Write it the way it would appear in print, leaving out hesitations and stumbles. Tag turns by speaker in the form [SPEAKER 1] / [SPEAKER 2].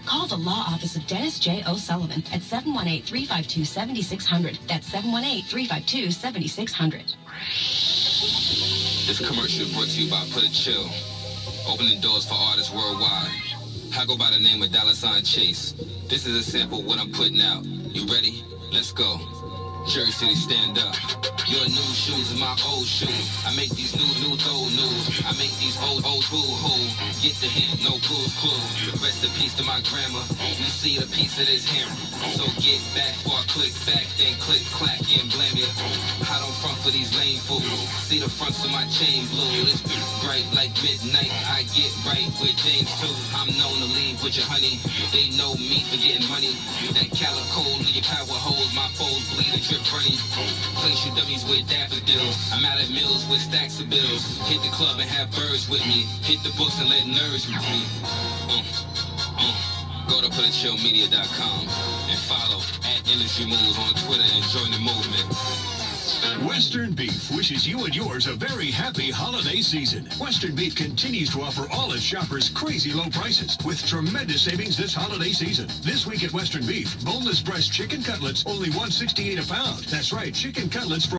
[SPEAKER 1] Call the law office of Dennis J. O'Sullivan at 718-352-7600. That's 718-352-7600.
[SPEAKER 2] This commercial brought to you by Put a Chill, opening doors for artists worldwide. I go by the name of $ Chase. This is a sample of what I'm putting out. You ready? Let's go. Jersey City, stand up. Your new shoes are my old shoes. I make these new old news. I make these old boo-hoo. Get the hint, no clue. Rest in peace to my grandma. You see the piece of this hammer. So get back before I click back, then click, clack, and blame ya. I don't front for these lame fools. See the fronts of my chain blue. It's bright like midnight. I get right with James too. I'm known to leave with your honey. They know me for getting money. That calico in your power hold. My foes bleed and drip running. Place your dummies with daffodils. I'm out at mills with stacks of bills. Hit the club and have birds with me. Hit the books and let nerds with me. Go to putachillmedia.com and follow @IndustryMoves on Twitter and join the movement.
[SPEAKER 3] Western Beef wishes you and yours a very happy holiday season. Western Beef continues to offer all its shoppers crazy low prices with tremendous savings this holiday season. This week at Western Beef, boneless breast chicken cutlets only $1.68 a pound. That's right, chicken cutlets for